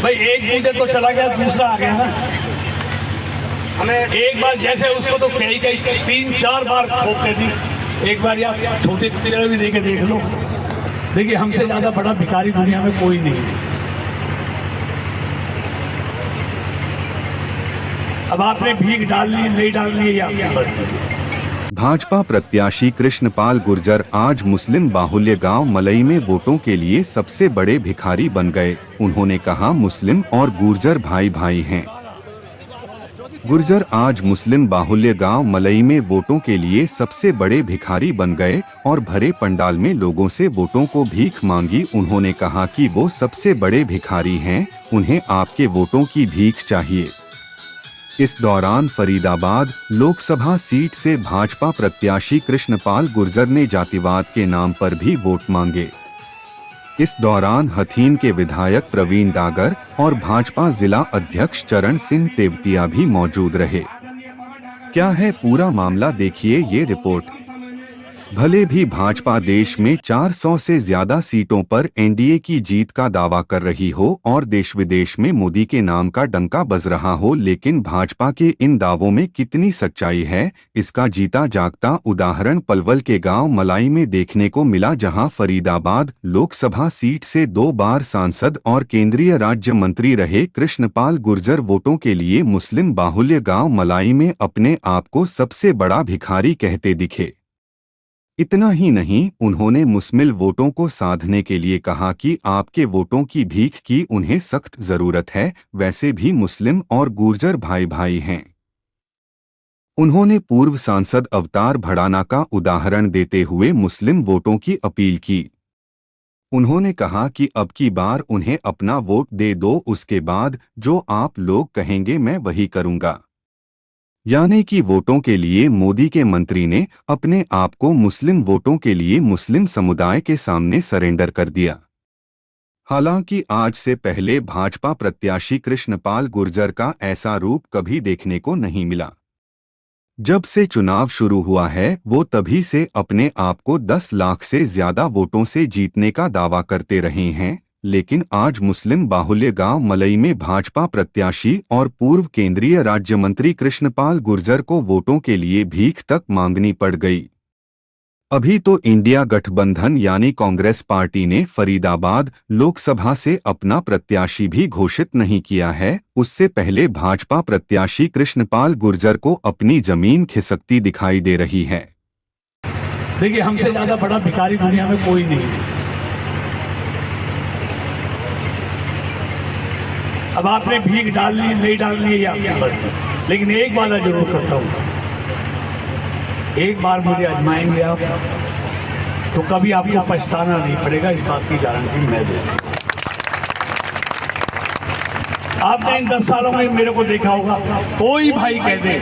भाई एक लीडर तो चला गया, दूसरा आ गया ना। हमें एक बार जैसे उसको तो कई 3-4 बार ठोक के दी, एक बार यहाँ छोटे लीडर भी देके देख लो। देखिए हमसे ज्यादा बड़ा भिखारी दुनिया में कोई नहीं है। अब आपने भीख डालनी नहीं डालनी है या भाजपा प्रत्याशी कृष्णपाल गुर्जर आज मुस्लिम बाहुल्य गांव मलई में वोटों के लिए सबसे बड़े भिखारी बन गए। उन्होंने कहा मुस्लिम और गुर्जर भाई भाई हैं। गुर्जर आज मुस्लिम बाहुल्य गांव मलई में वोटों के लिए सबसे बड़े भिखारी बन गए और भरे पंडाल में लोगों से वोटों को भीख मांगी। उन्होंने कहा कि वो सबसे बड़े भिखारी हैं, उन्हें आपके वोटों की भीख चाहिए। इस दौरान फरीदाबाद लोकसभा सीट से भाजपा प्रत्याशी कृष्णपाल गुर्जर ने जातिवाद के नाम पर भी वोट मांगे। इस दौरान हथीन के विधायक प्रवीण डागर और भाजपा जिला अध्यक्ष चरण सिंह तेवतिया भी मौजूद रहे। क्या है पूरा मामला, देखिए ये रिपोर्ट। भले भी भाजपा देश में 400 से ज्यादा सीटों पर एनडीए की जीत का दावा कर रही हो और देश विदेश में मोदी के नाम का डंका बज रहा हो, लेकिन भाजपा के इन दावों में कितनी सच्चाई है, इसका जीता जागता उदाहरण पलवल के गांव मलाई में देखने को मिला, जहां फरीदाबाद लोकसभा सीट से 2 बार सांसद और केंद्रीय राज्य मंत्री रहे कृष्णपाल गुर्जर वोटों के लिए मुस्लिम बाहुल्य गांव मलाई में अपने आप को सबसे बड़ा भिखारी कहते दिखे। इतना ही नहीं, उन्होंने मुस्लिम वोटों को साधने के लिए कहा कि आपके वोटों की भीख की उन्हें सख्त जरूरत है, वैसे भी मुस्लिम और गुर्जर भाई भाई हैं। उन्होंने पूर्व सांसद अवतार भड़ाना का उदाहरण देते हुए मुस्लिम वोटों की अपील की। उन्होंने कहा कि अब की बार उन्हें अपना वोट दे दो, उसके बाद जो आप लोग कहेंगे मैं वही करूंगा। यानी कि वोटों के लिए मोदी के मंत्री ने अपने आप को मुस्लिम वोटों के लिए मुस्लिम समुदाय के सामने सरेंडर कर दिया। हालांकि आज से पहले भाजपा प्रत्याशी कृष्णपाल गुर्जर का ऐसा रूप कभी देखने को नहीं मिला। जब से चुनाव शुरू हुआ है वो तभी से अपने आप को 10 लाख से ज्यादा वोटों से जीतने का दावा करते रहे हैं, लेकिन आज मुस्लिम बाहुल्य गांव मलई में भाजपा प्रत्याशी और पूर्व केंद्रीय राज्य मंत्री कृष्णपाल गुर्जर को वोटों के लिए भीख तक मांगनी पड़ गई। अभी तो इंडिया गठबंधन यानी कांग्रेस पार्टी ने फरीदाबाद लोकसभा से अपना प्रत्याशी भी घोषित नहीं किया है, उससे पहले भाजपा प्रत्याशी कृष्णपाल गुर्जर को अपनी जमीन खिसकती दिखाई दे रही है। देखिए हमसे ज्यादा बड़ा भिखारी दुनिया में कोई नहीं है। अब आपने भीख डालनी नहीं डालनी है या लेकिन एक बात जरूर करता हूँ, एक बार मुझे आजमाएंगे आप तो कभी आपको पछताना नहीं पड़ेगा, इस बात की गारंटी मैं देता हूँ। आपने इन 10 सालों में मेरे को देखा होगा, कोई भाई कह दे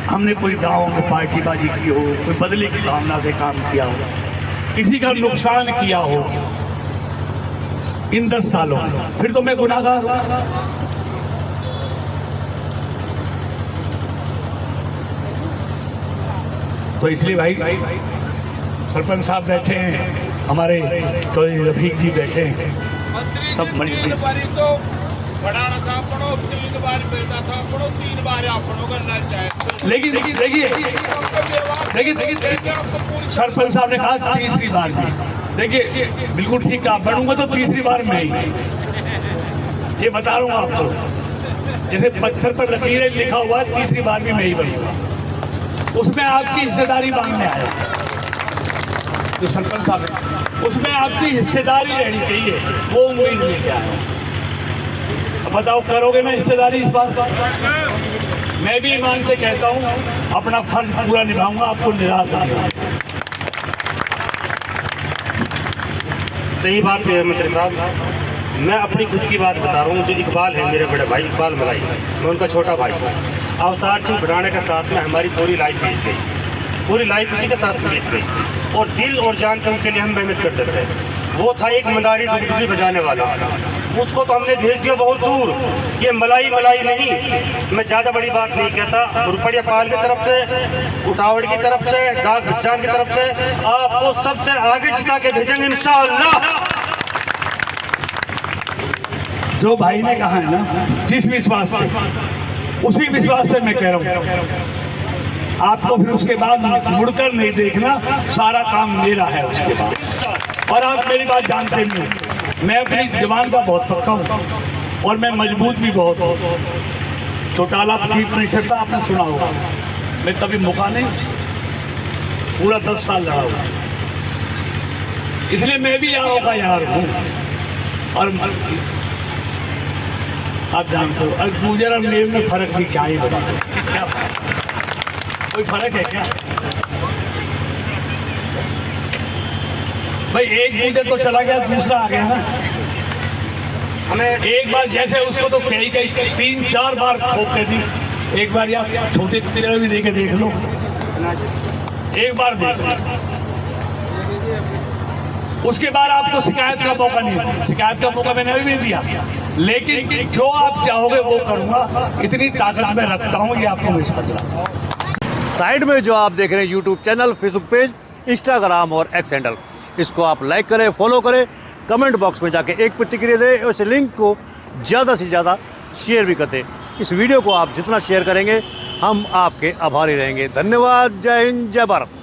हमने कोई गाँव में पार्टीबाजी की हो, कोई बदले की भावना से काम किया हो, किसी का नुकसान किया हो इन 10 सालों में, फिर तो मैं गुनाहगार हूं। तो इसलिए भाई सरपंच साहब बैठे हैं, हमारे तो रफीक जी बैठे हैं, सब बड़ी लेकिन देखिए सरपंच साहब ने कहा तीसरी बार भी, देखिए बिल्कुल ठीक कहा, बनूंगा तो तीसरी बार में ही, ये बता रहा हूँ आपको। जैसे पत्थर पर लकीरें लिखा हुआ है, तीसरी बार भी मैं ही बनूंगा। उसमें आपकी हिस्सेदारी मांगने आया जो सरपंच साहब है, उसमें आपकी हिस्सेदारी रहनी चाहिए, वो उम्मीद लेके आया। अब बताओ करोगे ना हिस्सेदारी इस बात पर? मैं भी ईमान से कहता हूँ अपना फर्ज पूरा निभाऊंगा, आपको निराश नहीं होगा। सही बात है मंत्री साहब, मैं अपनी खुद की बात बता रहा हूँ। जो इकबाल है मेरे बड़े भाई इकबाल मलाई, मैं उनका छोटा भाई हूँ। अवतार सिंह भड़ाने के साथ में हमारी पूरी लाइफ बीत गई, पूरी लाइफ उसी के साथ बीत गई और दिल और जान से उनके लिए हम मेहनत करते थे। वो था एक मदारी डुगडुगी बजाने वाला, उसको तो हमने भेज दिया बहुत दूर। ये मलाई मलाई नहीं, मैं ज़्यादा बड़ी बात नहीं कहता, रुपया पाल की तरफ से, उठावड़ की तरफ से, डाक बच्चान की तरफ से आपको सबसे आगे जिता के भेजेंगे इंशाअल्लाह। जो भाई ने कहा है ना, जिस विश्वास से, उसी विश्वास से मैं कह रहा हूँ, आपको फिर उसके बाद मुड़कर नहीं देखना, सारा काम मेरा है उसके बाद। और आप मेरी बात जानते भी हो, मैं अपनी जवान का बहुत पक्का हूँ और मैं मजबूत भी बहुत हूँ। चौटाला चीफ मिनिस्टर था, आपने सुना होगा, मैं कभी मुका नहीं, पूरा 10 साल लड़ा हुआ, इसलिए मैं भी यारों का यार हूँ। और आप जानते हो, और गुर्जर और मेरे में फर्क भी क्या ही बता, क्या कोई फर्क है क्या भाई? एक गुर्जर तो चला गया, दूसरा आ गया ना। हमें एक बार जैसे उसको तो कई 3-4 बार ठोक के दी, एक बार या छोटे पिलर भी देके देख लो, एक बार देख लो, उसके बाद आपको शिकायत का मौका नहीं, शिकायत का मौका मैंने अभी भी दिया, लेकिन जो आप चाहोगे वो करूंगा, इतनी ताकत मैं रखता हूँ, ये आपको विश्वास दिलाता हूं। साइड में जो आप देख रहे हैं YouTube channel, Facebook page, Instagram और एक्स हैंडल, इसको आप लाइक करें, फॉलो करें, कमेंट बॉक्स में जाके एक प्रतिक्रिया दें, और इस लिंक को ज़्यादा से ज़्यादा शेयर भी करें। इस वीडियो को आप जितना शेयर करेंगे हम आपके आभारी रहेंगे। धन्यवाद। जय हिंद, जय भारत।